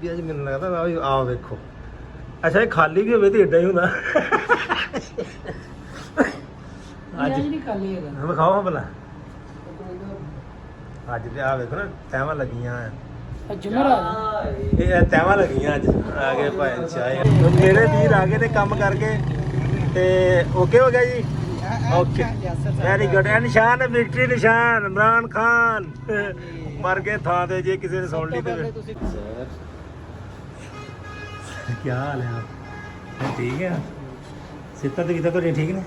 ਅੱਜ ਮੈਨੂੰ ਲੱਗਦਾ ਆ ਵੇਖੋ। ਅੱਛਾ, ਇਹ ਖਾਲੀ ਵੀ ਹੋਵੇ ਤੇ ਇਦਾਂ ਹੀ ਹੁੰਦਾ। ਅੱਜ ਨਹੀਂ ਖਾਲੀ ਹੈਗਾ। ਵਿਖਾਓ ਹਾਂ ਭਲਾ। ਅੱਜ ਤੇ ਆ ਵੇਖੋ ਨਾ ਤੈਵਾਂ ਲੱਗੀਆਂ ਆ। ਇਹ ਤੈਵਾਂ ਲੱਗੀਆਂ ਅੱਜ ਆ ਗਏ ਭਾਈ ਚਾਹੇ ਮੇਰੇ ਵੀਰ ਆ ਗਏ ਨੇ ਕੰਮ ਕਰਕੇ ਤੇ ਓਕੇ ਹੋ ਗਿਆ ਜੀ। Okay very good. ਐ ਨਿਸ਼ਾਨ ਵਿਕਟਰੀ ਨਿਸ਼ਾਨ ਇਮਰਾਨ ਖਾਨ ਮਰ ਗਏ ਥਾਂ ਤੇ ਜੇ ਕਿਸੇ ਨੇ ਸੁਣ ਲਈ ਤੇ ਕੀ ਹਾਲ ਹੈ ਆਪ ਠੀਕ ਹੈ ਸਿੱਧਾ ਤੇ ਕਿਦਾਂ ਤੁਹਾਡੀਆਂ ਠੀਕ ਨੇ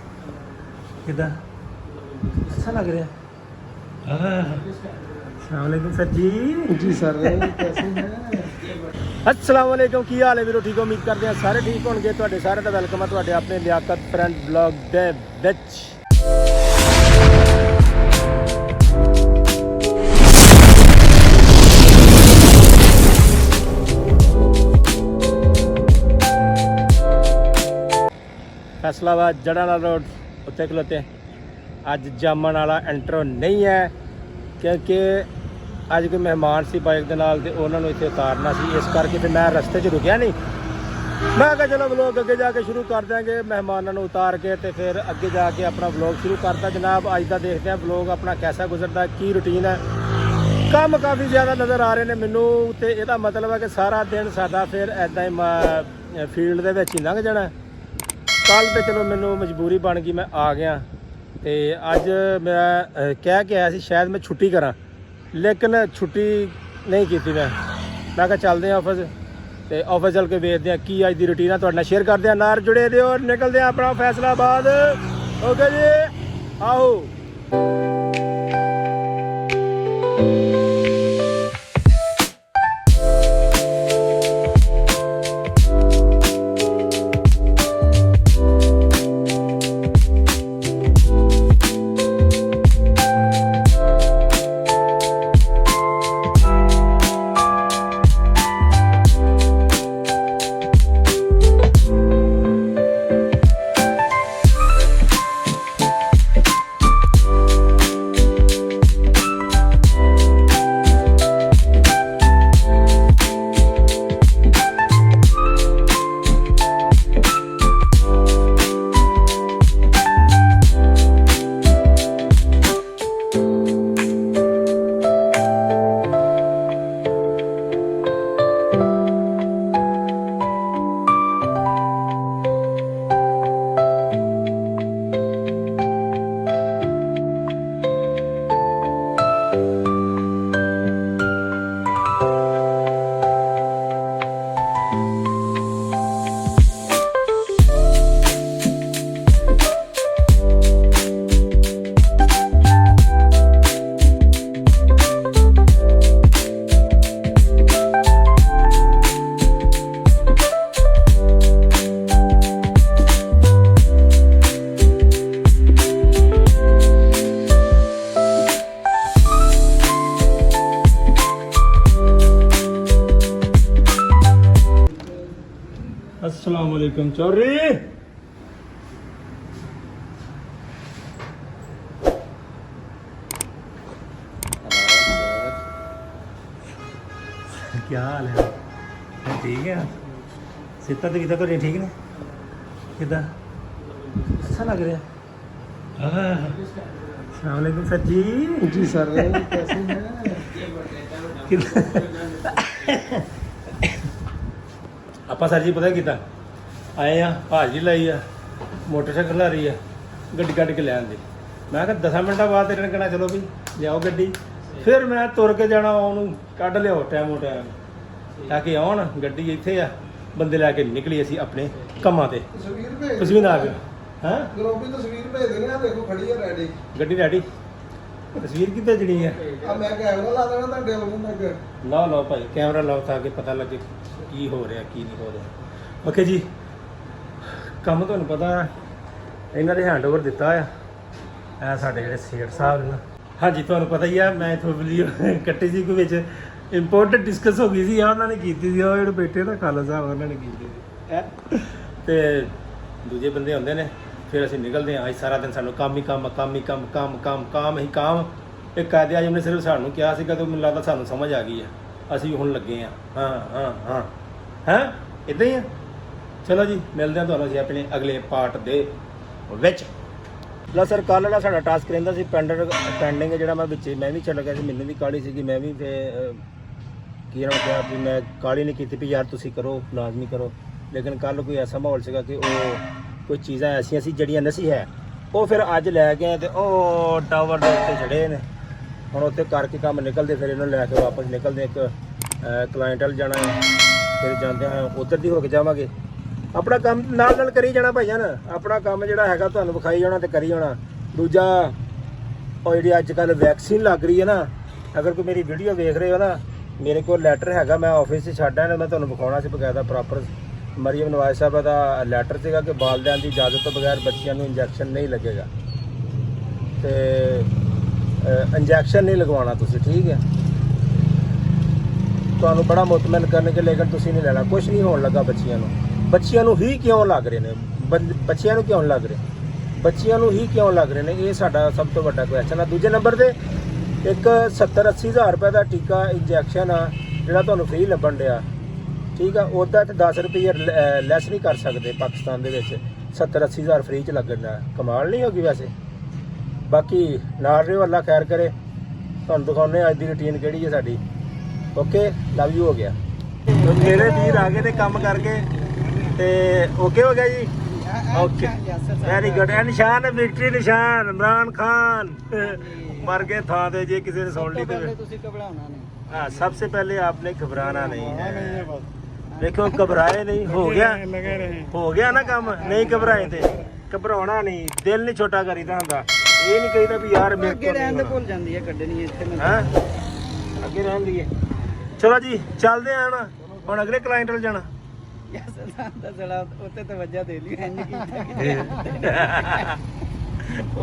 ਕਿਦਾਂ ਅੱਛਾ ਲੱਗ ਰਿਹਾ अस्सलाम वालेकुम सर जी सर कैसे हैं अस्सलाम वालेकुम की हाल है वीरो ठीक उम्मीद करते हैं सारे ठीक होंगे ਤੁਹਾਡੇ ਸਾਰੇ ਦਾ ਵੈਲਕਮ ਹੈ ਤੁਹਾਡੇ ਆਪਣੇ ਲਿਆਕਤ ਫਰੈਂਡ ਬਲੌਗ ਦੇ ਵਿੱਚ। फैसलाबाद जड़ाना रोड उत्ते खलोते ਅੱਜ ਜਾਮਣ ਵਾਲਾ ਐਂਟਰ ਨਹੀਂ ਹੈ ਕਿਉਂਕਿ ਅੱਜ ਕੋਈ ਮਹਿਮਾਨ ਸੀ ਬਾਈਕ ਦੇ ਨਾਲ ਤੇ ਉਹਨਾਂ ਨੂੰ ਇੱਥੇ ਉਤਾਰਨਾ ਸੀ, ਇਸ ਕਰਕੇ ਤੇ ਮੈਂ ਰਸਤੇ 'ਚ ਰੁਕਿਆ ਨਹੀਂ। ਮੈਂ ਕਿਹਾ ਚਲੋ ਵਲੋਗ ਅੱਗੇ ਜਾ ਕੇ ਸ਼ੁਰੂ ਕਰ ਦਿਆਂਗੇ ਮਹਿਮਾਨਾਂ ਨੂੰ ਉਤਾਰ ਕੇ ਤੇ ਫਿਰ ਅੱਗੇ ਜਾ ਕੇ ਆਪਣਾ ਵਲੋਗ ਸ਼ੁਰੂ ਕਰਦਾ। ਜਨਾਬ ਅੱਜ ਦਾ ਦੇਖਦੇ ਹਾਂ ਵਲੋਗ ਆਪਣਾ ਕੈਸਾ ਗੁਜ਼ਰਦਾ, ਕੀ ਰੂਟੀਨ ਹੈ। ਕੰਮ ਕਾਫੀ ਜ਼ਿਆਦਾ ਨਜ਼ਰ ਆ ਰਹੇ ਨੇ ਮੈਨੂੰ ਤੇ ਇਹਦਾ ਮਤਲਬ ਹੈ ਕਿ ਸਾਰਾ ਦਿਨ ਸਾਡਾ ਫਿਰ ਇੱਦਾਂ ਹੀ ਫੀਲਡ ਦੇ ਵਿੱਚ ਹੀ ਲੰਘ ਜਾਣਾ। ਕੱਲ੍ਹ ਤੇ ਚਲੋ ਮੈਨੂੰ ਮਜਬੂਰੀ ਬਣ ਗਈ, ਮੈਂ ਆ ਗਿਆ ਤੇ ਅੱਜ ਮੈਂ ਕਹਿ ਕੇ ਆਇਆ ਸੀ ਸ਼ਾਇਦ ਮੈਂ ਛੁੱਟੀ ਕਰਾਂ, ਲੇਕਿਨ ਛੁੱਟੀ ਨਹੀਂ ਕੀਤੀ। ਮੈਂ ਕਿਹਾ ਚੱਲਦੇ ਹਾਂ ਆਫਿਸ ਤੇ ਆਫਿਸ ਚੱਲ ਕੇ ਵੇਖਦੇ ਹਾਂ ਕੀ ਅੱਜ ਦੀ ਰੂਟੀਨ ਆ, ਤੁਹਾਡੇ ਨਾਲ ਸ਼ੇਅਰ ਕਰਦੇ ਹਾਂ। ਨਾਲ ਜੁੜੇ ਰਹੋ, ਨਿਕਲਦੇ ਹਾਂ ਆਪਣਾ ਫੈਸਲਾਬਾਦ। ਓਕੇ ਜੀ ਆਓ। अस्सलाम वालेकुम चौधरी। क्या हाल है ठीक है सिता तो किदा ਤੁਹਾਡੀਆਂ ठीक ने किदा अच्छा लग रहा है। अस्सलाम वालेकुम सर जी सर कैसे हैं ਆਪਾਂ ਸਰ ਜੀ ਪਤਾ ਕੀਤਾ ਆਏ ਆ ਹਾਜ਼ਰੀ ਲਾਈ ਆ ਮੋਟਰਸਾਈਕਲ ਲਾ ਰਹੀ ਆ ਗੱਡੀ ਕੱਢ ਕੇ ਲੈ ਆਂਦੇ। ਮੈਂ ਕਿਹਾ 10 ਮਿੰਟਾਂ ਬਾਅਦ ਤੇਰੇ ਨੇ ਕਹਿਣਾ ਚਲੋ ਵੀ ਲਿਆਓ ਗੱਡੀ, ਫਿਰ ਮੈਂ ਤੁਰ ਕੇ ਜਾਣਾ ਉਹਨੂੰ ਕੱਢ ਲਿਆਓ ਟਾਈਮ ਤਾਂ ਕਿ ਆਉਣ ਗੱਡੀ ਇੱਥੇ ਆ ਬੰਦੇ ਲੈ ਕੇ ਨਿਕਲੀ ਅਸੀਂ ਆਪਣੇ ਕੰਮਾਂ ਤੇ। ਤਸਵੀਰ ਆ ਗਈ ਹਾਂ ਗਰੋਬੀ ਤਸਵੀਰ ਭੇਜ ਦੇਣੀ ਆ ਦੇਖੋ ਖੜੀ ਆ ਰੈਡੀ ਗੱਡੀ ਰੈਡੀ। ਤਸਵੀਰ ਕਿੱਦਾਂ ਜਣੀ ਆ ਮੈਂ ਕੈਮਰਾ ਲਾ ਦੇਣਾ ਤੁਹਾਡੇ ਵੱਲੋਂ ਲਾਓ ਲਾਓ ਭਾਈ ਕੈਮਰਾ ਲਾਓ ਤਾਂ ਕਿ ਪਤਾ ਲੱਗੇ ਕੀ ਹੋ ਰਿਹਾ ਕੀ ਨਹੀਂ ਹੋ ਰਿਹਾ। ਓਕੇ ਜੀ ਕੰਮ ਤੁਹਾਨੂੰ ਪਤਾ ਇਹਨਾਂ ਦੇ ਹੈਂਡਓਵਰ ਦਿੱਤਾ ਆ ਇਹ ਸਾਡੇ ਜਿਹੜੇ ਸੇਠ ਸਾਹਿਬ ਨੇ। ਹਾਂਜੀ ਤੁਹਾਨੂੰ ਪਤਾ ਹੀ ਆ ਮੈਂ ਇੱਥੋਂ ਵੀਡੀਓ ਕੱਟੀ ਸੀ ਕੋਈ ਵਿੱਚ ਇੰਪੋਰਟੈਂਟ ਡਿਸਕਸ ਹੋ ਗਈ ਸੀ ਆ ਉਹਨਾਂ ਨੇ ਕੀਤੀ ਸੀ ਉਹ ਜਿਹੜੇ ਬੇਟੇ ਨਾ ਖਾਲਸਾ ਸਾਹਿਬ ਉਹਨਾਂ ਨੇ ਕੀਤੀ ਸੀ ਤੇ ਦੂਜੇ ਬੰਦੇ ਹੁੰਦੇ ਨੇ ਫਿਰ ਅਸੀਂ ਨਿਕਲਦੇ ਹਾਂ। ਅੱਜ ਸਾਰਾ ਦਿਨ ਸਾਨੂੰ ਕੰਮ ਹੀ ਕੰਮ ਕੰਮ ਹੀ ਕੰਮ ਕੰਮ ਕੰਮ ਕੰਮ ਹੀ ਕੰਮ। ਇੱਕ ਕਾਇਦੇ ਆਜ਼ਮ ਨੇ ਸਿਰਫ ਸਾਨੂੰ ਕਿਹਾ ਸੀਗਾ ਤੇ ਮੈਨੂੰ ਲੱਗਦਾ ਸਾਨੂੰ ਸਮਝ ਆ ਗਈ ਆ। ਅਸੀਂ ਹੁਣ ਲੱਗੇ ਹਾਂ ਹਾਂ ਇਦਾਂ ਹੀ ਆ। ਚਲੋ ਜੀ ਮਿਲਦੇ ਹਾਂ ਤੁਹਾਨੂੰ ਅਸੀਂ ਆਪਣੇ ਅਗਲੇ ਪਾਰਟ ਦੇ ਵਿੱਚ। ਲਾ ਸਰ ਕੱਲ੍ਹ ਵਾਲਾ ਸਾਡਾ ਟਾਸਕ ਰਹਿੰਦਾ ਸੀ ਪੈਂਡਿੰਗ ਜਿਹੜਾ ਮੈਂ ਵਿੱਚ ਮੈਂ ਵੀ ਚੱਲ ਗਿਆ ਸੀ, ਮੈਨੂੰ ਵੀ ਕਾਹਲੀ ਸੀਗੀ, ਮੈਂ ਵੀ ਫਿਰ ਕੀ ਨਾਮ ਕਿਹਾ ਵੀ ਮੈਂ ਕਾਹਲੀ ਨਹੀਂ ਕੀਤੀ ਵੀ ਯਾਰ ਤੁਸੀਂ ਕਰੋ ਲਾਜ਼ਮੀ ਕਰੋ, ਲੇਕਿਨ ਕੱਲ੍ਹ ਕੋਈ ਐਸਾ ਮਾਹੌਲ ਸੀਗਾ ਕਿ ਉਹ ਕੋਈ ਚੀਜ਼ਾਂ ਐਸੀਆਂ ਸੀ ਜਿਹੜੀਆਂ ਨਹੀਂ ਹੈ, ਉਹ ਫਿਰ ਅੱਜ ਲੈ ਕੇ ਤੇ ਉਹ ਟਾਵਰ ਦੇ ਉੱਤੇ ਚੜੇ ਨੇ। ਹੁਣ ਉੱਥੇ ਕਰਕੇ ਕੰਮ ਨਿਕਲਦੇ ਫਿਰ ਇਹਨਾਂ ਲੈ ਕੇ ਵਾਪਸ ਨਿਕਲਦੇ, ਇੱਕ ਕਲਾਇੰਟ ਵੱਲ ਜਾਣਾ ਹੈ, ਫਿਰ ਜਾਂਦੇ ਹਾਂ ਉੱਧਰ ਦੀ ਹੋ ਕੇ ਜਾਵਾਂਗੇ। ਆਪਣਾ ਕੰਮ ਨਾਲ ਨਾਲ ਕਰੀ ਜਾਣਾ ਭਾਈ ਜਾਨ, ਆਪਣਾ ਕੰਮ ਜਿਹੜਾ ਹੈਗਾ ਤੁਹਾਨੂੰ ਵਿਖਾਈ ਜਾਣਾ ਤੇ ਕਰੀ ਜਾਣਾ। ਦੂਜਾ ਉਹ ਜਿਹੜੀ ਅੱਜ ਕੱਲ੍ਹ ਵੈਕਸੀਨ ਲੱਗ ਰਹੀ ਹੈ ਨਾ, ਅਗਰ ਕੋਈ ਮੇਰੀ ਵੀਡੀਓ ਵੇਖ ਰਹੇ ਹੋ ਨਾ, ਮੇਰੇ ਕੋਲ ਲੈਟਰ ਹੈਗਾ, ਮੈਂ ਆਫਿਸ 'ਚ ਛੱਡ ਆਇਆ, ਮੈਂ ਤੁਹਾਨੂੰ ਵਿਖਾਉਣਾ ਸੀ ਬਕਾਇਦਾ ਪ੍ਰੋਪਰ। ਮਰੀਮ ਨਵਾਜ਼ ਸਾਹਿਬ ਦਾ ਲੈਟਰ ਸੀਗਾ ਕਿ ਵਾਲਿਦਿਆਂ ਦੀ ਇਜਾਜ਼ਤ ਤੋਂ ਬਗੈਰ ਬੱਚਿਆਂ ਨੂੰ ਇੰਜੈਕਸ਼ਨ ਨਹੀਂ ਲੱਗੇਗਾ, ਤੇ ਇੰਜੈਕਸ਼ਨ ਨਹੀਂ ਲਗਵਾਉਣਾ ਤੁਸੀਂ, ਠੀਕ ਹੈ। ਤੁਹਾਨੂੰ ਬੜਾ ਮੁਤਮਿਨ ਕਰਨਗੇ, ਲੇਕਿਨ ਤੁਸੀਂ ਨਹੀਂ ਲੈਣਾ, ਕੁਝ ਨਹੀਂ ਹੋਣ ਲੱਗਾ ਬੱਚਿਆਂ ਨੂੰ। ਬੱਚਿਆਂ ਨੂੰ ਹੀ ਕਿਉਂ ਲੱਗ ਰਹੇ ਨੇ, ਬੱਚਿਆਂ ਨੂੰ ਕਿਉਂ ਲੱਗ ਰਹੇ, ਬੱਚਿਆਂ ਨੂੰ ਹੀ ਕਿਉਂ ਲੱਗ ਰਹੇ ਨੇ, ਇਹ ਸਾਡਾ ਸਭ ਤੋਂ ਵੱਡਾ ਕੁਐਸਚਨ ਆ। ਦੂਜੇ ਨੰਬਰ ਤੇ ਇੱਕ 70-80 ਹਜ਼ਾਰ ਰੁਪਏ ਦਾ ਟੀਕਾ ਇੰਜੈਕਸ਼ਨ ਆ ਜਿਹੜਾ ਤੁਹਾਨੂੰ ਫ੍ਰੀ ਲੱਭਣ ਡਿਆ, ਠੀਕ ਆ। ਉਹਦਾ ਤੇ 10 ਰੁਪਏ ਲੈਸ ਨਹੀਂ ਕਰ ਸਕਦੇ ਪਾਕਿਸਤਾਨ ਦੇ ਵਿੱਚ, 70-80 ਹਜ਼ਾਰ ਫ੍ਰੀ 'ਚ ਲੱਗਣ ਦਾ ਕਮਾਲ ਨਹੀਂ ਹੋਗੀ ਵੈਸੇ। ਬਾਕੀ ਨਾਲ ਰਿਓ, ਅੱਲਾ ਖੈਰ ਕਰੇ। ਤੁਹਾਨੂੰ ਦਿਖਾਉਂਦੇ ਅੱਜ ਦੀ ਰੂਟੀਨ ਕਿਹੜੀ ਹੈ ਸਾਡੀ। ਓਕੇ, ਲਵ ਯੂ ਹੋ ਗਿਆ। ਮੇਰੇ ਵੀਰ ਆ ਗਏ ਤੇ ਕੰਮ ਕਰਕੇ ਤੇ ਓਕੇ ਹੋ ਗਿਆ ਜੀ। Okay very good. ਨਿਸ਼ਾਨ ਵਿਕਟਰੀ, ਨਿਸ਼ਾਨ ਇਮਰਾਨ ਖਾਨ मर गए था दे जे किसी ने सुन ली तो घबराना नहीं। हाँ, सबसे पहले आपने घबराना नहीं है। देखो घबराए नहीं, हो गया ना काम, नहीं घबराए थे, घबराना नहीं, दिल नहीं छोटा करीदा हुंदा, ये नहीं कहीदा भी यार मेरे को रहन दे, भुल जांदी है कड्डनी इत्थे मैं हां अगे रहन दी है। चलो जी चलदे आ ना, हुण अगले क्लाइंट वल जाना। उत्ते तो वजह दे ली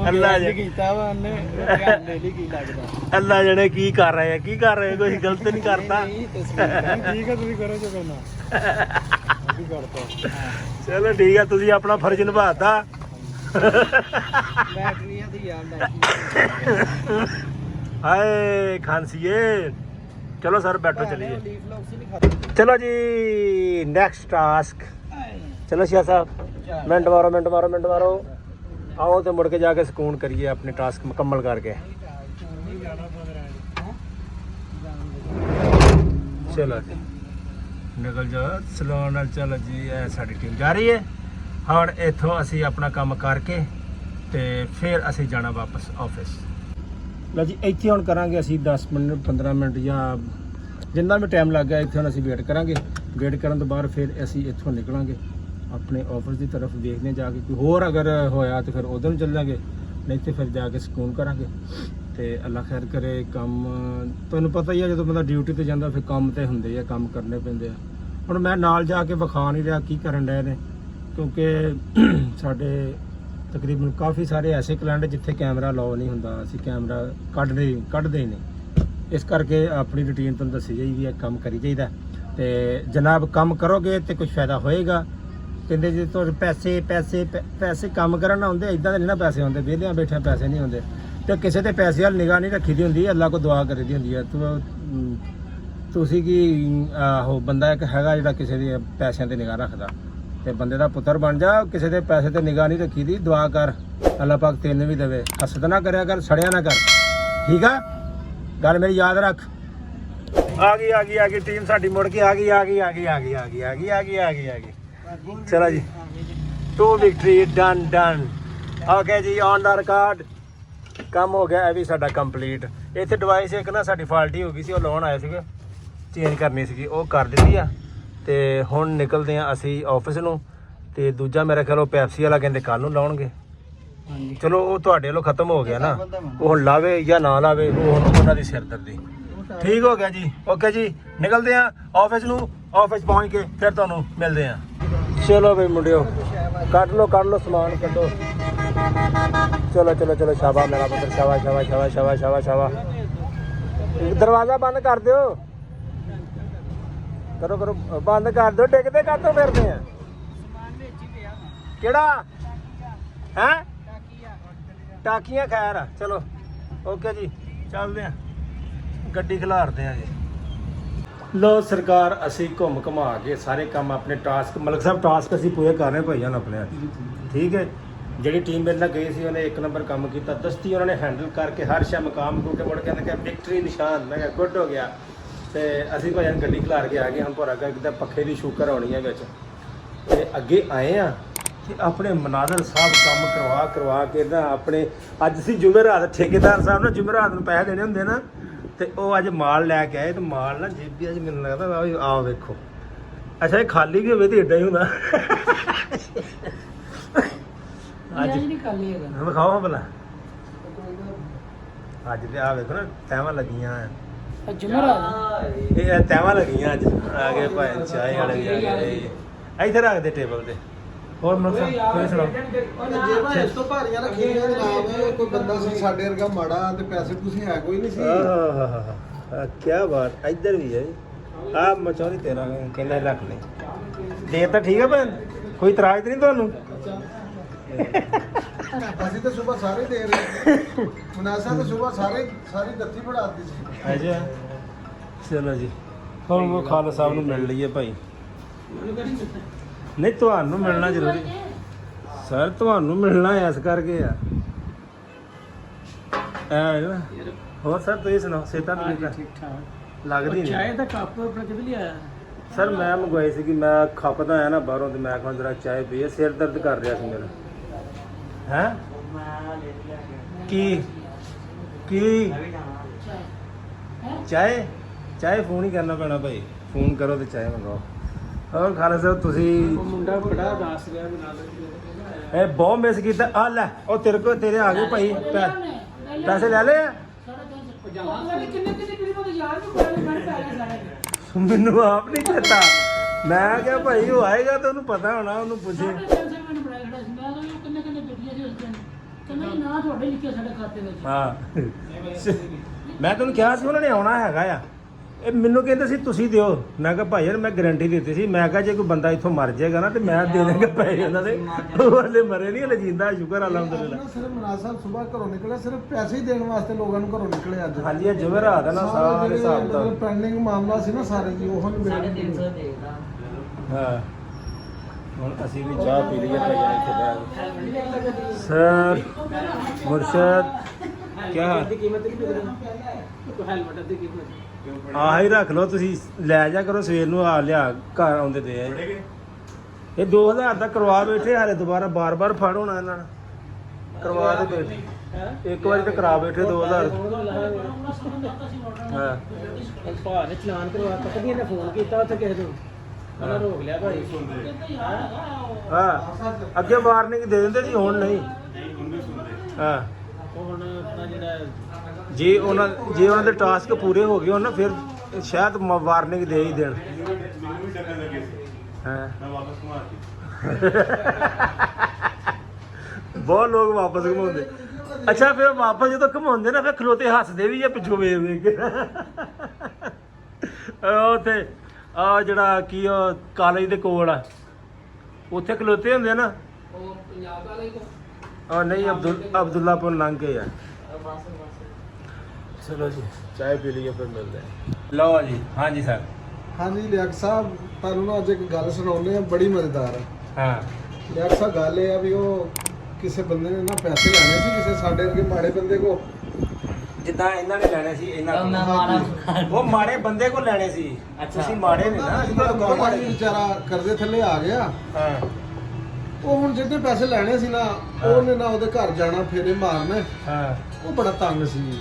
ਅੱਲਾ ਜਾਣੇ ਕੀ ਕਰ ਰਹੇ ਆ, ਕੀ ਕਰ ਰਹੇ, ਕੋਈ ਗਲਤ ਨਹੀਂ ਕਰਦਾ। ਠੀਕ ਹੈ ਤੁਸੀਂ ਕਰੋ ਜੋ ਕਰਨਾ। ਚਲੋ ਠੀਕ ਹੈ, ਤੁਸੀਂ ਆਪਣਾ ਫਰਜ਼ ਨਿਭਾਤਾ। ਹਾਏ ਖਾਂਸੀਏ। ਚਲੋ ਸਰ ਬੈਠੋ, ਚਲੀਏ। ਚਲੋ ਜੀ ਨੈਕਸਟ ਟਾਸਕ। ਚਲੋ ਸ਼ਾਹ ਸਾਹਿਬ ਮਿੰਟ ਮਾਰੋ आओ तो मुड़ के जाके सुकून करिए अपने टास्क मुकम्मल करके। चलो जी निकल जाओ स्लो नाल। चलो जी साडी टीम जा रही है हुण। इत्थों असी अपना काम करके ते फिर असी जाना वापस ऑफिस। लो जी इत्थे हुण करांगे असी 10 मिनट 15 मिनट या जिन्ना भी टाइम लग गया इत्थे हुण असी वेट करांगे। वेट करन तो बाद फिर असी इत्थों निकलांगे अपने ऑफिस की तरफ, देखने जाके कोई होर अगर होया तो फिर उधर चल जाएंगे, नहीं तो फिर जाके सुकून करांगे। तो अल्लाह खैर करे। काम तुहानूं पता ही है जो बंदा ड्यूटी ते जांदा फिर काम तो हुंदे आ, काम करने पैंदे आ। हुण मैं नाल जाके विखा नहीं रहा की करन डए ने, क्योंकि साडे तकरीबन काफ़ी सारे ऐसे क्लाइंट जिथे कैमरा अलाउ नहीं हुंदा, असीं कैमरा कढदे ही नहीं। इस करके अपनी रूटीन तुहानूं दस्सी जाई भी काम करी जाइदा। ते जनाब काम करोगे तो कुछ फायदा होएगा। ਕਹਿੰਦੇ ਜੇ ਤੁਹਾਡੇ ਪੈਸੇ ਕੰਮ ਕਰਨ ਨਾ ਹੁੰਦੇ, ਇਦਾਂ ਦੇ ਨਹੀਂ ਨਾ ਪੈਸੇ ਹੁੰਦੇ, ਵਿਹਲਿਆਂ ਬੈਠਿਆਂ ਪੈਸੇ ਨਹੀਂ ਹੁੰਦੇ। ਤੇ ਕਿਸੇ ਤੇ ਪੈਸੇ ਵੱਲ ਨਿਗਾਹ ਨਹੀਂ ਰੱਖੀ ਦੀ ਹੁੰਦੀ, ਅੱਲਾ ਕੋ ਦੁਆ ਕਰੀ ਦੀ ਹੁੰਦੀ ਹੈ। ਤੁਸੀਂ ਕੀ ਆਹੋ ਬੰਦਾ ਇੱਕ ਹੈਗਾ ਜਿਹੜਾ ਕਿਸੇ ਦੇ ਪੈਸਿਆਂ ਤੇ ਨਿਗਾਹ ਰੱਖਦਾ, ਤੇ ਬੰਦੇ ਦਾ ਪੁੱਤਰ ਬਣ ਜਾ। ਕਿਸੇ ਦੇ ਪੈਸੇ ਤੇ ਨਿਗਾਹ ਨਹੀਂ ਰੱਖੀ ਦੀ, ਦੁਆ ਕਰ ਅੱਲਾ ਪਾਕ ਤੈਨੂੰ ਵੀ ਦੇਵੇ। ਹਸਦ ਨਾ ਕਰਿਆ ਕਰ, ਸੜਿਆ ਨਾ ਕਰ, ਠੀਕ ਆ ਗੱਲ ਮੇਰੀ ਯਾਦ ਰੱਖ। ਆ ਗਈ ਟੀਮ ਸਾਡੀ ਮੁੜ ਕੇ ਆ ਗਈ। चलो जी 2 विक्ट्री डन। ओके जी ऑन द रिकॉर्ड काम हो गया। भी साडा कंप्लीट। इत्थे डिवाइस एक ना साडी फाल्टी हो गई सी, लाउण आए सीगे, चेंज करनी सी, वो कर दित्ती आ। ते हुण निकलदे आ असीं ऑफिस नूं। ते दूजा मेरा ख्याल पैप्सी वाला कहंदे कल नूं लाउणगे। चलो वो तुहाडे वल्लों खत्म हो गया ना, वो हुण लावे या ना लावे वो हुण उन्हां दी सिरदर्दी। ठीक हो गया जी। ओके जी निकलते हैं ऑफिस नूं। ऑफिस पहुँच के फिर तुहानूं मिलते हैं। चलो भाई मुंडियो कट लो समान कटो। चलो शाबा मेरा पुत्र, शाबा। दरवाजा बंद कर दो, करो बंद कर दो। डिगते कातों फिरते हैं केड़ा है टाकियां खैर। चलो ओके जी चलते हैं, गड्डी खिलारते हैं जी। ਲੋ ਸਰਕਾਰ ਅਸੀਂ ਘੁੰਮ ਘੁਮਾ ਕੇ ਸਾਰੇ ਕੰਮ ਆਪਣੇ ਟਾਸਕ ਮਲਕ ਸਾਹਿਬ ਟਾਸਕ ਅਸੀਂ ਪੂਰੇ ਕਰ ਰਹੇ ਭਾਈਆਂ ਆਪਣੇ ਠੀਕ ਹੈ। ਜਿਹੜੀ ਟੀਮ ਮੇਰੇ ਨਾਲ ਗਈ ਸੀ ਉਹਨੇ ਇੱਕ ਨੰਬਰ ਕੰਮ ਕੀਤਾ, ਦਸਤੀ ਉਹਨਾਂ ਨੇ ਹੈਂਡਲ ਕਰਕੇ ਹਰ ਸ਼ਾ ਮਕਾਮ ਕੋ ਕੇ ਮੁੜ ਕੇ ਕਿ ਵਿਕਟਰੀ ਨਿਸ਼ਾਨ, ਮੈਂ ਕਿਹਾ ਗੁੱਡ ਹੋ ਗਿਆ। ਤੇ ਅਸੀਂ ਭਾਈਆਂ ਗੱਡੀ ਖਿਲਾਰ ਕੇ ਆ ਗਏ, ਹੁਣ ਭੋਰਾ ਕਰਕੇ ਪੱਖੇ ਦੀ ਸ਼ੂਕਰ ਹੋਣੀ ਹੈ ਵਿੱਚ। ਤੇ ਅੱਗੇ ਆਏ ਆ ਤੇ ਆਪਣੇ ਮਨਾਜ਼ਰ ਸਾਹਿਬ ਕੰਮ ਕਰਵਾ ਕੇ ਨਾ ਆਪਣੇ ਅੱਜ ਅਸੀਂ ਜੁਮੇਰਾਤ ਠੇਕੇਦਾਰ ਸਾਹਿਬ ਨੇ ਜੁਮੇਰਾਤ ਨੂੰ ਪੈਸੇ ਦੇਣੇ ਹੁੰਦੇ ਨਾ, ਤੇ ਉਹ ਅੱਜ ਮਾਲ ਲੈ ਕੇ ਆਏ ਤੇ ਮਾਲ ਨਾ ਜੇਬੀ ਅੱਜ ਮੈਨੂੰ ਲੱਗਦਾ ਆਹ ਵੇਖੋ। ਅੱਛਾ ਇਹ ਖਾਲੀ ਵੀ ਹੋਵੇ ਤੇ ਏਡਾ ਹੀ ਹੁੰਦਾ। ਅੱਜ ਨਹੀਂ ਖਾਲੀ ਹੈਗਾ, ਵਿਖਾਓ ਹਾਂ ਭਲਾ। ਅੱਜ ਤੇ ਆ ਵੇਖੋ ਨਾ ਤੈਵਾਂ ਲੱਗੀਆਂ ਇਹ ਤੈਵਾਂ ਲੱਗੀਆਂ ਅੱਜ ਆ ਗਏ ਭਾਈ ਚਾਹ ਵਾਲੇ ਵੀ ਆ ਗਏ। ਇੱਥੇ ਰੱਖ ਦੇ ਟੇਬਲ ਤੇ। ਹੋਰ ਮਤਲਬ ਕੋਈ ਸੁਣਾਓ ਜੇ ਭਾਈ ਇਸ ਤੋਂ ਭਾਰੀਆਂ ਰੱਖੀਆਂ ਜਨਾਬ, ਕੋਈ ਬੰਦਾ ਸੀ ਸਾਡੇ ਵਰਗਾ ਮਾੜਾ ਤੇ ਪੈਸੇ ਤੁਸੀਂ ਹੈ ਕੋਈ ਨਹੀਂ ਸੀ। ਆਹ ਕੀ ਬਾਤ, ਇੱਧਰ ਵੀ ਹੈ ਆ ਮਚੌਰੀ ਤੇਰਾ ਕਹਿੰਦਾ ਰੱਖ ਲੈ ਦੇ ਤਾਂ ਠੀਕ ਹੈ ਭੈਣ, ਕੋਈ ਇਤਰਾਜ਼ ਤਾਂ ਨਹੀਂ ਤੁਹਾਨੂੰ? ਅਸੀਂ ਤਾਂ ਸਵੇਰ ਸਾਰੇ ਦੇ ਰਹੇ ਮਨਾਸਾ ਤਾਂ ਸਵੇਰ ਸਾਰੀ ਦੱਤੀ ਫੜਾਤੀ ਸੀ। ਅੱਛਾ ਚਲੋ ਜੀ, ਹੁਣ ਉਹ ਖਾਲਸਾ ਸਾਹਿਬ ਨੂੰ ਮਿਲ ਲਈਏ ਭਾਈ। ਨਹੀਂ ਤੁਹਾਨੂੰ ਮਿਲਣਾ ਜ਼ਰੂਰੀ ਸਰ, ਤੁਹਾਨੂੰ ਮਿਲਣਾ ਇਸ ਕਰਕੇ ਆ। ਨਾ ਹੋਰ ਸਰ ਤੁਸੀਂ ਸੁਣਾਓ, ਸਿਹਤਾਂ ਠੀਕ ਠਾਕ ਲੱਗਦੀ ਨਹੀਂ? ਚਾਹ ਦਾ ਕੱਪ ਆਪਣਾ ਕਿੱਥੇ ਲਿਆਇਆ ਸਰ? ਮੈਂ ਮੰਗਵਾਈ ਸੀ ਕਿ ਮੈਂ ਖਪਦਾ ਆਇਆ ਨਾ ਬਾਹਰੋਂ ਤੇ ਮੈਂ ਕਿਹਾ ਜਰਾ ਚਾਹ ਪੀਏ, ਸਿਰ ਦਰਦ ਕਰ ਰਿਹਾ ਸੀ ਮੇਰਾ। ਹੈ ਕੀ ਚਾਹ ਫੋਨ ਹੀ ਕਰਨਾ ਪੈਣਾ ਭਾਈ, ਫੋਨ ਕਰੋ ਤੇ ਚਾਹ ਮੰਗਾਓ। ਹੋਰ ਖਾਲਸਾ ਸਾਹਿਬ ਤੁਸੀਂ ਮੁੰਡਾ ਬੜਾ ਦੱਸ ਰਿਹਾ ਇਹ ਬਹੁਤ ਮਿਸ ਕੀਤਾ। ਆ ਲੈ ਉਹ ਤੇਰੇ ਆ ਗਏ ਭਾਈ, ਪੈਸੇ ਲੈ ਲਏ ਆ? ਮੈਨੂੰ ਆਪ ਨਹੀਂ ਪਤਾ, ਮੈਂ ਕਿਹਾ ਭਾਈ ਉਹ ਆਏਗਾ ਤਾਂ ਉਹਨੂੰ ਪਤਾ ਹੋਣਾ, ਉਹਨੂੰ ਪੁੱਛੇ। ਹਾਂ ਮੈਂ ਤੁਹਾਨੂੰ ਕਿਹਾ ਸੀ ਉਹਨਾਂ ਨੇ ਆਉਣਾ ਹੈਗਾ ਆ, ਇਹ ਮੈਨੂੰ ਕਹਿੰਦੇ ਸੀ ਤੁਸੀਂ ਦਿਓ। ਮੈਂ ਕਿਹਾ ਭਾਈ ਯਾਰ ਮੈਂ ਗਾਰੰਟੀ ਦਿੱਤੀ ਸੀ, ਮੈਂ ਕਿਹਾ ਜੇ ਕੋਈ ਬੰਦਾ ਇੱਥੋਂ ਮਰ ਜਾਏਗਾ ਨਾ ਤੇ ਮੈਂ ਦੇ ਦੇਵਾਂਗਾ ਪੈਸੇ ਉਹਨਾਂ ਦੇ। ਉਹ ਹਲੇ ਮਰੇ ਨਹੀਂ, ਹਲੇ ਜਿੰਦਾ, ਸ਼ੁਕਰ ਅਲਹਮਦੁਲਿਲਾ। ਸਿਰਫ ਮਨਾਜ਼ ਸਾਹਿਬ ਸਵੇਰ ਘਰੋਂ ਨਿਕਲਿਆ ਸਿਰਫ ਪੈਸੇ ਹੀ ਦੇਣ ਵਾਸਤੇ ਲੋਕਾਂ ਨੂੰ ਘਰੋਂ ਨਿਕਲੇ ਅੱਜ। ਹਾਂਜੀ ਇਹ ਜੁਮੇਰਾਤ ਹੈ ਨਾ, ਸਾਰੇ ਹਿਸਾਬ ਦਾ ਪੈਂਡਿੰਗ ਮਾਮਲਾ ਸੀ ਨਾ ਸਾਰੇ ਜੀ, ਉਹ ਨੂੰ ਹਾਂ। ਹੁਣ ਅਸੀਂ ਵੀ ਚਾਹ ਪੀ ਲਈਏ ਭਾਈਆਂ ਇੱਥੇ ਬੈਠ ਕੇ। ਸਰ ਮੁਰਸ਼ਦ ਕਿਆ ਆਹ ਹੀ ਰੱਖ ਲਓ ਤੁਸੀਂ, ਲੈ ਜਾ ਕਰੋ ਸਵੇਰ ਨੂੰ ਆ ਲਿਆ ਘਰ ਆਉਂਦੇ ਤੇ ਇਹ 2000 ਦਾ ਕਰਵਾ ਬੈਠੇ, ਹਾਲੇ ਦੁਬਾਰਾ ਬਾਰ-ਬਾਰ ਫੜ ਹੋਣਾ ਇਹਨਾਂ ਨਾਲ। ਕਰਵਾ ਦੇ ਬੈਠੇ ਇੱਕ ਵਾਰੀ ਤਾਂ ਕਰਾ ਬੈਠੇ 2000। ਹਾਂ ਭਾ ਨੇ ਚਲਾਨ ਕਰਵਾਤਾ, ਕਦੀ ਇਹਨੇ ਫੋਨ ਕੀਤਾ ਉੱਥੇ ਕਿਸੇ ਨੂੰ, ਉਹਨਾਂ ਰੋਕ ਲਿਆ ਭਾਈ। ਹਾਂ ਅੱਗੇ ਵਾਰਨਿੰਗ ਦੇ ਦਿੰਦੇ ਸੀ, ਹੁਣ ਨਹੀਂ। ਹਾਂ ਹੁਣ ਆਪਣਾ ਜਿਹੜਾ ਜੇ ਉਹਨਾਂ ਦੇ ਟਾਸਕ ਪੂਰੇ ਹੋ ਗਏ ਹੋਣ ਨਾ ਫਿਰ ਸ਼ਾਇਦ ਵਾਰਨਿੰਗ ਦੇ ਹੀ ਦੇਣ। ਹਾਂ ਬਹੁਤ ਲੋਕ ਵਾਪਸ ਘੁਮਾਉਂਦੇ। ਅੱਛਾ ਫਿਰ ਵਾਪਸ ਜਦੋਂ ਘੁਮਾਉਂਦੇ ਨਾ ਫਿਰ ਖਲੋਤੇ ਹੱਸਦੇ ਵੀ ਆ ਪਿੱਛੋਂ ਵੇਖ ਵੇਖ ਕੇ। ਉੱਥੇ ਆ ਜਿਹੜਾ ਕੀ ਉਹ ਕਾਲਜ ਦੇ ਕੋਲ ਆ ਉੱਥੇ ਖਲੋਤੇ ਹੁੰਦੇ ਨਾ। ਉਹ ਪੰਜਾਬ ਵਾਲੇ ਨਹੀਂ ਅਬਦੁੱਲਾਪੁਰ ਲੰਘ ਕੇ ਆ। ਚਲੋ ਜੀ ਚਾਹ ਪੀ ਲਈਏ ਫਿਰ ਮਿਲਦੇ ਹਾਂ। ਲਓ ਜੀ। ਹਾਂਜੀ ਸਰ। ਹਾਂਜੀ ਲਿਆਕ ਸਾਹਿਬ, ਤੁਹਾਨੂੰ ਨਾ ਅੱਜ ਇੱਕ ਗੱਲ ਸੁਣਾਉਂਦੇ ਆ, ਬੜੀ ਮਜ਼ੇਦਾਰ ਹੈ। ਹਾਂ ਲਿਆਕ ਸਾਹਿਬ ਗੱਲ ਇਹ ਆ ਵੀ ਉਹ ਕਿਸੇ ਬੰਦੇ ਨੇ ਨਾ ਪੈਸੇ ਲੈਣੇ ਸੀ ਕਿਸੇ ਸਾਡੇ ਵਰਗੇ ਮਾੜੇ ਬੰਦੇ ਕੋ, ਜਿੱਦਾਂ ਇਹਨਾਂ ਨੇ ਲੈਣੇ ਸੀ ਇਹਨਾਂ ਕੋਲ, ਉਹ ਮਾੜੇ ਬੰਦੇ ਕੋਲ ਲੈਣੇ ਸੀ। ਤੁਸੀਂ ਮਾੜੇ ਨੇ ਨਾ, ਅਸੀਂ ਤਾਂ ਮਾੜੇ। ਵਿਚਾਰਾ ਕਰਜ਼ੇ ਥੱਲੇ ਆ ਗਿਆ। ਹਾਂ ਉਹ ਹੁਣ ਜਿਹਦੇ ਪੈਸੇ ਲੈਣੇ ਸੀ ਨਾ, ਉਹਨੇ ਨਾ ਉਹਦੇ ਘਰ ਜਾਣਾ, ਫੇਰੇ ਮਾਰਨੇ। ਹਾਂ ਉਹ ਬੜਾ ਤੰਗ ਸੀ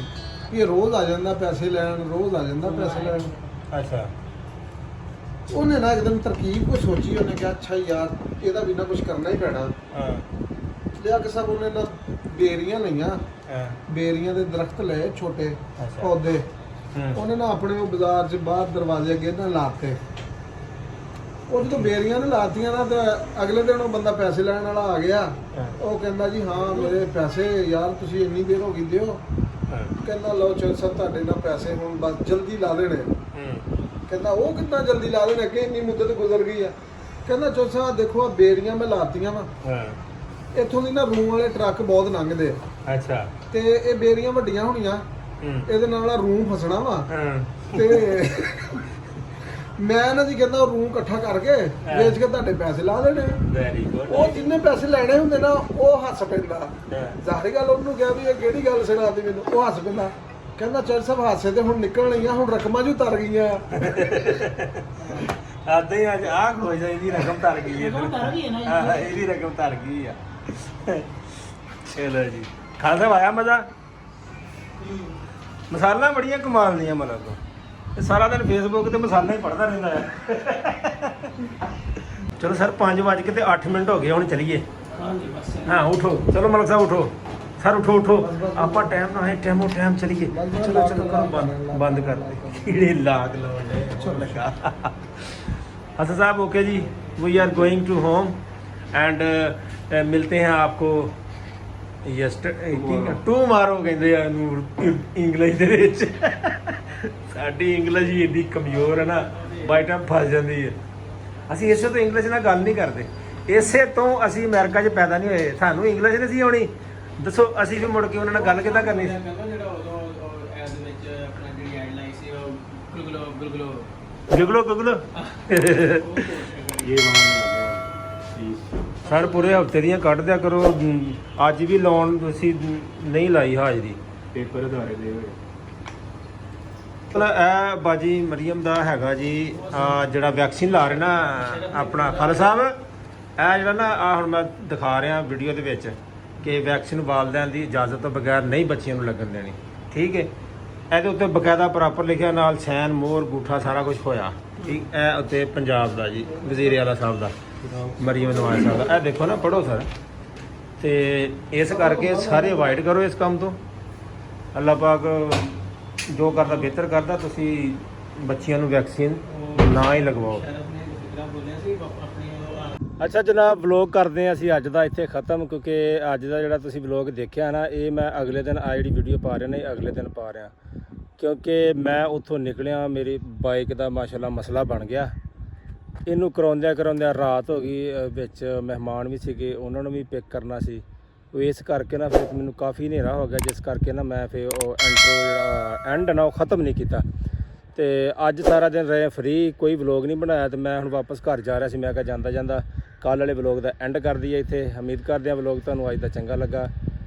ਕਿ ਰੋਜ਼ ਆ ਜਾਂਦਾ ਪੈਸੇ ਲੈਣ, ਰੋਜ਼ ਆ ਜਾਂਦਾ ਪੈਸੇ ਲੈਣ। ਅੱਛਾ ਉਹਨੇ ਨਾ ਇੱਕਦਮ ਤਰਕੀਬ ਕੋਈ ਸੋਚੀ, ਉਹਨੇ ਕਿਹਾ ਅੱਛਾ ਯਾਰ ਇਹਦਾ ਵੀ ਨਾ ਕੁਝ ਕਰਨਾ ਹੀ ਪੈਣਾ। ਹਾਂ ਲਿਆ ਕੇ ਸਭ ਉਹਨੇ ਨਾ ਬੇਰੀਆਂ ਲਈਆਂ, ਬੇਰੀਆਂ ਦੇ ਦਰਖਤ ਲਏ ਛੋਟੇ ਪੌਦੇ, ਉਹਨੇ ਨਾ ਆਪਣੇ ਉਹ ਬਾਜ਼ਾਰ 'ਚ ਬਾਹਰ ਦਰਵਾਜ਼ੇ ਅੱਗੇ ਨਾ ਲਾਤੇ। ਉਹ ਜਦੋਂ ਬੇਰੀਆਂ ਨੇ ਲਾਤੀਆਂ ਨਾ ਤੇ ਅਗਲੇ ਦਿਨ ਉਹ ਬੰਦਾ ਪੈਸੇ ਲੈਣ ਵਾਲਾ ਆ ਗਿਆ। ਉਹ ਕਹਿੰਦਾ ਜੀ ਹਾਂ ਮੇਰੇ ਪੈਸੇ ਯਾਰ ਤੁਸੀਂ ਇੰਨੀ ਦੇਰ ਹੋ ਗਈ ਦਿਓ। ਕਹਿੰਦਾ ਲਓ ਚਲ ਸਰ ਤੁਹਾਡੇ ਨਾਲ ਪੈਸੇ ਹੁਣ ਬਸ ਜਲਦੀ ਲਾ ਦੇਣੇ। ਕਹਿੰਦਾ ਉਹ ਕਿੰਨਾ ਜਲਦੀ ਲਾ ਦੇਣੇ, ਅੱਗੇ ਇੰਨੀ ਮੁੱਦਤ ਗੁਜ਼ਰ ਗਈ ਆ। ਕਹਿੰਦਾ ਚਲ ਸਾਹਿਬ ਦੇਖੋ ਆ ਬੇਰੀਆਂ ਮੈਂ ਲਾਤੀਆਂ ਵਾ, ਇੱਥੋਂ ਦੀ ਨਾ ਰੂੰ ਵਾਲੇ ਟਰੱਕ ਬਹੁਤ ਲੰਘਦੇ। ਅੱਛਾ ਤੇ ਇਹ ਬੇਰੀਆਂ ਵੱਡੀਆਂ ਹੋਣੀਆਂ, ਇਹਦੇ ਨਾਲ ਰੂੰ ਫਸਣਾ ਵਾ ਤੇ ਮੈਂ ਇਹਨਾਂ ਦੀ ਕਹਿੰਦਾ ਉਹ ਰੂਮ ਇਕੱਠਾ ਕਰਕੇ ਵੇਚ ਕੇ ਤੁਹਾਡੇ ਪੈਸੇ ਲਾ ਦੇਣੇ। Very good. ਉਹ ਜਿੰਨੇ ਪੈਸੇ ਲੈਣੇ ਹੁੰਦੇ ਨਾ ਉਹ ਹੱਸ ਪੈਂਦਾ। ਜ਼ਾਹਰੀ ਗੱਲ ਉਹਨੂੰ ਕਿਹਾ ਵੀ ਇਹ ਕਿਹੜੀ ਗੱਲ ਸੁਣਾਤੀ ਮੈਨੂੰ, ਉਹ ਹੱਸ ਪੈਂਦਾ, ਕਹਿੰਦਾ ਚੱਲ ਸਭ ਹਾਸੇ ਤੇ ਹੁਣ ਨਿਕਲਣੀਆਂ, ਹੁਣ ਰਕਮਾਂ ਜੂ ਤਰ ਗਈਆਂ। ਆਦੇ ਹੀ ਅੱਜ ਆਹ ਖੋਜ ਇਹਦੀ ਰਕਮ ਤਰ ਗਈ ਹੈ। ਰਕਮ ਤਰ ਗਈ ਹੈ ਨਾ ਜੀ। ਹਾਂ, ਇਹਦੀ ਰਕਮ ਤਰ ਗਈ ਆ। ਚਲੋ ਜੀ, ਖਾਣ ਸਾਹਿਬ ਆਇਆ ਮਜ਼ਾ। ਮਸਾਲਾ ਬੜੀਆਂ ਕਮਾਲ ਦੀਆਂ ਮਤਲਬ ਤੇ ਸਾਰਾ ਦਿਨ ਫੇਸਬੁੱਕ ਤੇ ਮਸਾਲਾ ਹੀ ਪੜਦਾ ਰਹਿੰਦਾ ਆ। ਚਲੋ ਸਰ 5:08 ਹੋ ਗਏ, ਹੁਣ ਚਲੀਏ। ਹਾਂਜੀ ਬਸ ਹਾਂ ਉਠੋ, ਚਲੋ ਮਲਕ ਸਾਹਿਬ ਉਠੋ, ਸਰ ਉਠੋ ਆਪਾਂ ਟਾਈਮ ਨਾਲ ਹੈ, ਟਾਈਮ ਚਲੀਏ। ਚਲੋ ਕਰੋ ਬੰਦ ਕਰ ਦੇ, ਕੀੜੇ ਲਾਗ ਲਾਉਣੇ ਚਲੋ ਲਗਾ। हसन साहब ओके जी, we are going to home and मिलते हैं आपको ਟੂਮਾਰੋ ਕਹਿੰਦੇ ਆ ਨੂੰ ਇੰਗਲਿਸ਼ ਦੇ ਵਿੱਚ। ਸਾਡੀ ਇੰਗਲਿਸ਼ ਹੀ ਇੰਨੀ ਕਮਜ਼ੋਰ ਹੈ ਨਾ, ਬਾਈ ਟਾਈਮ ਫਸ ਜਾਂਦੀ ਹੈ। ਅਸੀਂ ਇਸੇ ਤੋਂ ਇੰਗਲਿਸ਼ ਨਾਲ ਗੱਲ ਨਹੀਂ ਕਰਦੇ, ਇਸੇ ਤੋਂ ਅਸੀਂ ਅਮਰੀਕਾ 'ਚ ਪੈਦਾ ਨਹੀਂ ਹੋਏ, ਸਾਨੂੰ ਇੰਗਲਿਸ਼ ਨਹੀਂ ਸੀ ਆਉਣੀ। ਦੱਸੋ ਅਸੀਂ ਵੀ ਮੁੜ ਕੇ ਉਹਨਾਂ ਨਾਲ ਗੱਲ ਕਿੱਦਾਂ ਕਰਨੀ ਸੀ? ਗੁਗਲੋ ਸਰ ਪੂਰੇ ਹਫਤੇ ਦੀਆਂ ਕੱਢ ਦਿਆ ਕਰੋ। ਅੱਜ ਵੀ ਲਾਉਣ ਤੁਸੀਂ ਨਹੀਂ ਲਾਈ ਹਾਜ਼ਰੀ, ਪੇਪਰ ਅਦਾਰੇ ਦੇ ਹੋਏ। ਇਹ ਬਾਜੀ ਮਰੀਮ ਦਾ ਹੈਗਾ ਜੀ, ਜਿਹੜਾ ਵੈਕਸੀਨ ਲਾ ਰਹੇ ਨਾ ਆਪਣਾ ਖਾਲਸਾ ਸਾਹਿਬ, ਇਹ ਜਿਹੜਾ ਨਾ ਹੁਣ ਮੈਂ ਦਿਖਾ ਰਿਹਾ ਵੀਡੀਓ ਦੇ ਵਿੱਚ ਕਿ ਵੈਕਸੀਨ ਵਾਲਦਿਆਂ ਦੀ ਇਜਾਜ਼ਤ ਤੋਂ ਬਗੈਰ ਨਹੀਂ ਬੱਚਿਆਂ ਨੂੰ ਲੱਗਣ ਦੇਣੀ, ਠੀਕ ਹੈ। ਇਹਦੇ ਉੱਤੇ ਬਕਾਇਦਾ ਪ੍ਰੋਪਰ ਲਿਖਿਆ, ਨਾਲ ਸੈਨ ਮੋਹਰ ਅੰਗੂਠਾ ਸਾਰਾ ਕੁਝ ਹੋਇਆ, ਠੀਕ। ਇਹ ਉੱਤੇ ਪੰਜਾਬ ਦਾ ਜੀ, ਵਜ਼ੀਰ ਆਲਾ ਸਾਹਿਬ ਦਾ, ਮਰੀਮ ਨਵਾਜ਼ ਸਾਹਿਬ ਦਾ। ਇਹ ਦੇਖੋ ਨਾ, ਪੜ੍ਹੋ ਸਰ। ਤੇ ਇਸ ਕਰਕੇ ਸਾਰੇ ਅਵਾਇਡ ਕਰੋ ਇਸ ਕੰਮ ਤੋਂ। ਅੱਲਾਹ ਪਾਕ ਜੋ ਕਰਦਾ ਬਿਹਤਰ ਕਰਦਾ। ਤੁਸੀਂ ਬੱਚਿਆਂ ਨੂੰ ਵੈਕਸੀਨ ਨਾ ਹੀ ਲਗਵਾਓ। ਅੱਛਾ ਜਨਾਬ, ਵਲੋਗ ਕਰਦੇ ਹਾਂ ਅਸੀਂ ਅੱਜ ਦਾ ਇੱਥੇ ਖ਼ਤਮ, ਕਿਉਂਕਿ ਅੱਜ ਦਾ ਜਿਹੜਾ ਤੁਸੀਂ ਵਲੋਗ ਦੇਖਿਆ ਨਾ, ਇਹ ਮੈਂ ਅਗਲੇ ਦਿਨ ਆ ਜਿਹੜੀ ਵੀਡੀਓ ਪਾ ਰਿਹਾ ਨਾ, ਇਹ ਅਗਲੇ ਦਿਨ ਪਾ ਰਿਹਾ, ਕਿਉਂਕਿ ਮੈਂ ਉੱਥੋਂ ਨਿਕਲਿਆ, ਮੇਰੀ ਬਾਈਕ ਦਾ ਮਾਸ਼ਾਅੱਲਾ ਮਸਲਾ ਬਣ ਗਿਆ। ਇਹਨੂੰ ਕਰਾਉਂਦਿਆਂ ਰਾਤ ਹੋ ਗਈ, ਵਿੱਚ ਮਹਿਮਾਨ ਵੀ ਸੀਗੇ, ਉਹਨਾਂ ਨੂੰ ਵੀ ਪਿਕ ਕਰਨਾ ਸੀ। ਇਸ ਕਰਕੇ ਨਾ ਫਿਰ ਮੈਨੂੰ ਕਾਫੀ ਹਨੇਰਾ ਹੋ ਗਿਆ, ਜਿਸ ਕਰਕੇ ਨਾ ਮੈਂ ਫਿਰ ਉਹ ਜਿਹੜਾ ਐਂਡ ਨਾ ਉਹ ख़त्म ਨਹੀਂ ਕੀਤਾ। ਤੇ ਅੱਜ ਸਾਰਾ ਦਿਨ ਰਹੇ ਫ੍ਰੀ, ਕੋਈ ਵਲੋਗ ਨਹੀਂ ਬਣਾਇਆ। ਤੇ ਮੈਂ ਹੁਣ ਵਾਪਸ ਘਰ ਜਾ ਰਿਹਾ ਸੀ, ਮੈਂ ਕਿਹਾ ਜਾਂਦਾ ਕੱਲ੍ਹ ਵਾਲੇ ਵਲੋਗ ਦਾ ਐਂਡ ਕਰ ਦਈਏ ਇੱਥੇ। ਉਮੀਦ ਕਰਦੇ ਹਾਂ ਵਲੋਗ ਤੁਹਾਨੂੰ ਅੱਜ ਦਾ ਚੰਗਾ ਲੱਗਾ।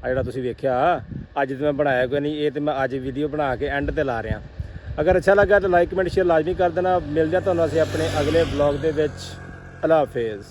ਆ ਜਿਹੜਾ ਤੁਸੀਂ ਵੇਖਿਆ ਅੱਜ ਤੇ ਮੈਂ ਬਣਾਇਆ ਕੋਈ ਨਹੀਂ, ਇਹ ਤੇ ਮੈਂ ਅੱਜ ਵੀਡੀਓ ਬਣਾ ਕੇ ਐਂਡ ਤੇ ਲਾ ਰਿਹਾ। ਅਗਰ ਅੱਛਾ ਲੱਗਾ ਤਾਂ ਲਾਈਕ ਕਮੈਂਟ ਸ਼ੇਅਰ ਲਾਜ਼ਮੀ ਕਰ ਦੇਣਾ। ਮਿਲਦੇ ਹਾਂ ਤੁਹਾਨੂੰ ਅਸੀਂ ਆਪਣੇ ਅਗਲੇ ਵਲੋਗ ਦੇ ਵਿੱਚ। ਅੱਲਾ ਹਾਫਿਜ਼।